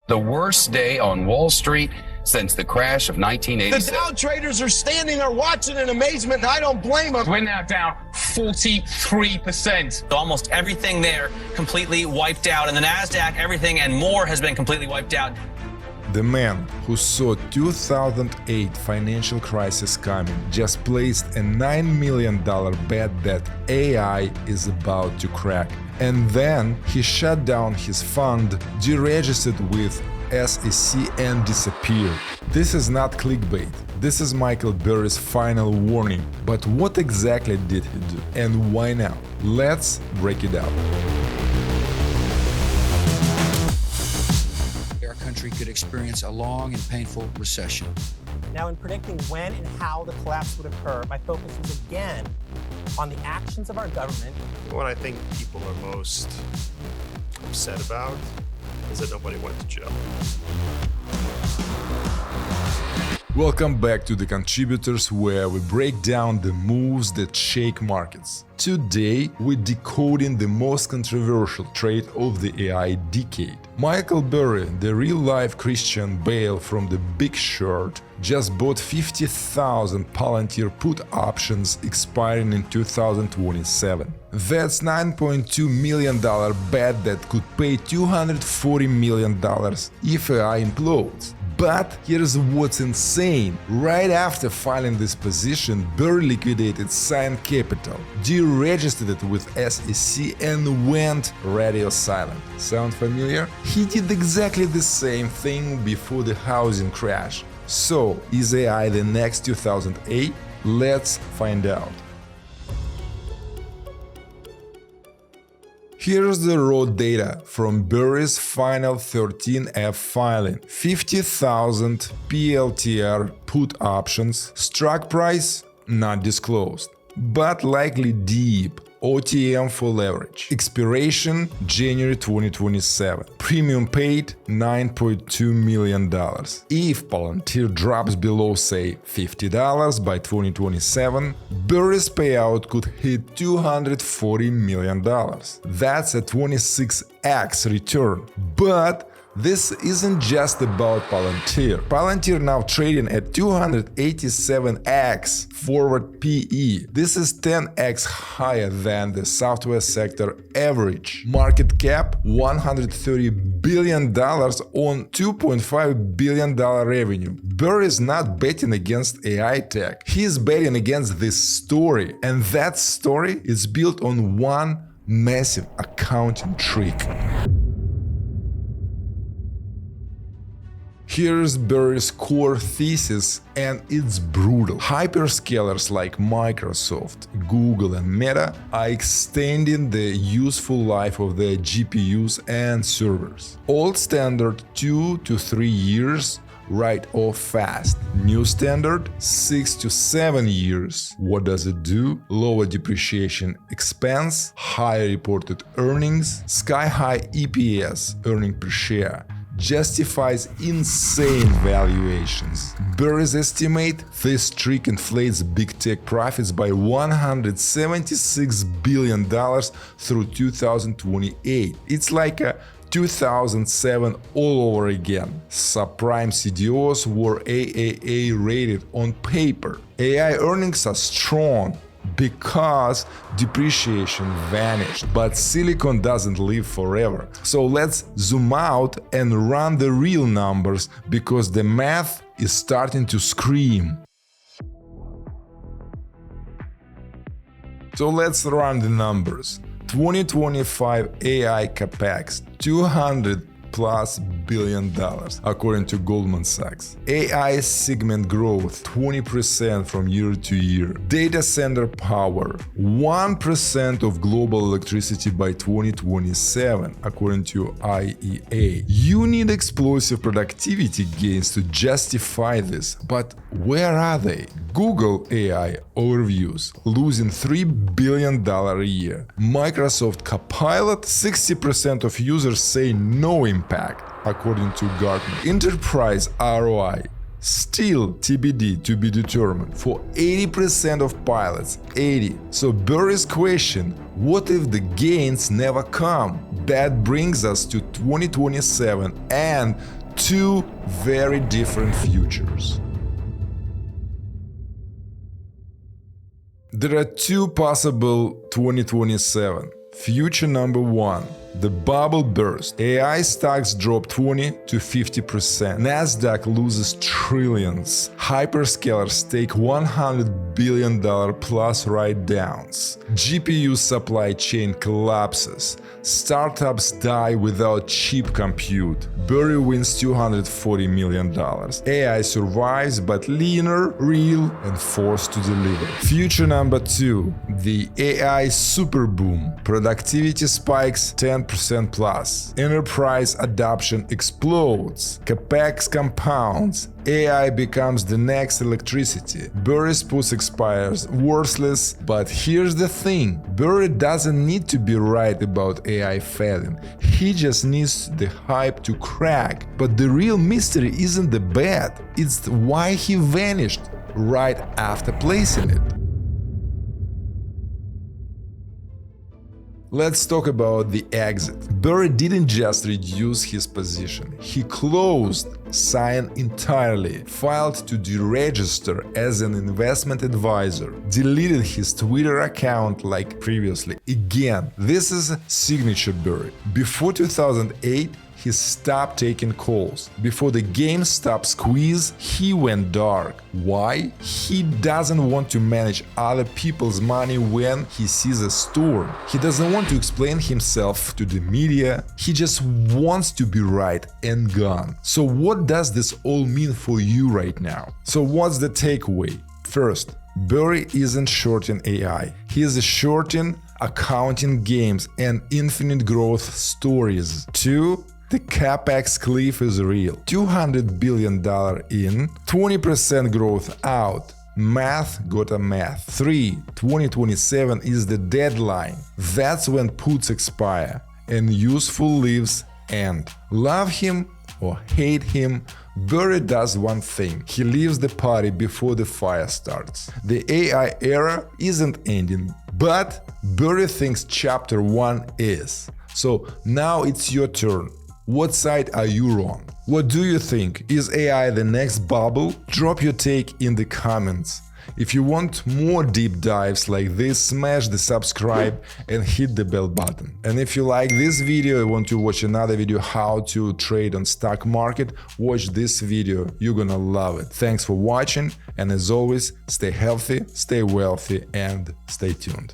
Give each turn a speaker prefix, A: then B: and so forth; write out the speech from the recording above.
A: The worst day on Wall Street since the crash of 1987.
B: The Dow traders are standing there watching in amazement, and I don't blame them.
C: We're now down 43%.
D: Almost everything there completely wiped out. And the NASDAQ, everything and more has been completely wiped out.
E: The man who saw 2008 financial crisis coming just placed a $9 million bet that AI is about to crack. And then he shut down his fund, deregistered with SEC and disappeared. This is not clickbait. This is Michael Burry's final warning. But what exactly did he do? And why now? Let's break it down.
F: Our country could experience a long and painful recession.
G: Now, in predicting when and how the collapse would occur, my focus is again on the actions of our government.
H: What I think people are most upset about is that nobody went to jail.
E: Welcome back to The Contributors, where we break down the moves that shake markets. Today, we're decoding the most controversial trade of the AI decade. Michael Burry, the real-life Christian Bale from The Big Short, just bought 50,000 Palantir put options expiring in 2027. That's $9.2 million bet that could pay $240 million if AI implodes. But here's what's insane. Right after filing this position, Burry liquidated Sign Capital, deregistered it with SEC and went radio silent. Sound familiar? He did exactly the same thing before the housing crash. So, is AI the next 2008? Let's find out. Here's the raw data from Burry's final 13F filing. 50,000 PLTR put options, strike price not disclosed, but likely deep. OTM for leverage. Expiration January 2027. Premium paid $9.2 million. If Palantir drops below, say, $50 by 2027, Burry's payout could hit $240 million. That's a 26x return. But this isn't just about Palantir. Palantir now trading at 287x forward PE. This is 10x higher than the software sector average. Market cap $130 billion on $2.5 billion revenue. Burry is not betting against AI tech. He is betting against this story. And that story is built on one massive accounting trick. Here's Burry's core thesis, and it's brutal. Hyperscalers like Microsoft, Google, and Meta are extending the useful life of their GPUs and servers. Old standard 2 to 3 years, write off fast. New standard 6 to 7 years. What does it do? Lower depreciation expense, higher reported earnings, sky-high EPS, earning per share. Justifies insane valuations. Burry's estimate this trick inflates big tech profits by $176 billion through 2028. It's like a 2007 all over again. Subprime CDOs were AAA rated on paper. AI earnings are strong because depreciation vanished, but silicon doesn't live forever. So let's zoom out and run the real numbers, because the math is starting to scream. So let's run the numbers. 2025 AI capex $200+ billion according to Goldman Sachs. AI segment growth 20% from year to year. Data center power 1% of global electricity by 2027 according to IEA. You need explosive productivity gains to justify this, but where are they? Google AI overviews losing $3 billion a year. Microsoft Copilot, 60% of users say no impact, according to Gartner. Enterprise ROI, still TBD, to be determined, for 80% of pilots. 80. So Burry's question, what if the gains never come? That brings us to 2027 and two very different futures. There are two possible 2027. Future number one. The bubble burst. AI stocks drop 20 to 50%. Nasdaq loses trillions. Hyperscalers take $100 billion plus write-downs. GPU supply chain collapses. Startups die without cheap compute. Burry wins $240 million. AI survives but leaner, real, and forced to deliver. Future number two. The AI super boom. Productivity spikes 10% plus. Enterprise adoption explodes. CapEx compounds. AI becomes the next electricity. Burry's put expires worthless, but here's the thing. Burry doesn't need to be right about AI failing. He just needs the hype to crack. But the real mystery isn't the bet, it's why he vanished right after placing it. Let's talk about the exit. Burry didn't just reduce his position, he closed Sign entirely, filed to deregister as an investment advisor, deleted his Twitter account like previously. Again, this is signature Burry. Before 2008, he stopped taking calls. Before the GameStop squeeze, he went dark. Why? He doesn't want to manage other people's money when he sees a storm. He doesn't want to explain himself to the media. He just wants to be right and gone. So what does this all mean for you right now? So what's the takeaway? First, Burry isn't shorting AI. He is shorting accounting games and infinite growth stories. 2. The capex cliff is real. $200 billion in, 20% growth out. Math got a math. 3. 2027 is the deadline. That's when puts expire and useful lives end. Love him or hate him, Burry does one thing. He leaves the party before the fire starts. The AI era isn't ending, but Burry thinks chapter 1 is. So now it's your turn. What side are you on? What do you think? Is AI the next bubble? Drop your take in the comments. If you want more deep dives like this, smash the subscribe and hit the bell button. And if you like this video and want to watch another video how to trade on stock market, watch this video, you're gonna love it. Thanks for watching, and as always, stay healthy, stay wealthy, and stay tuned.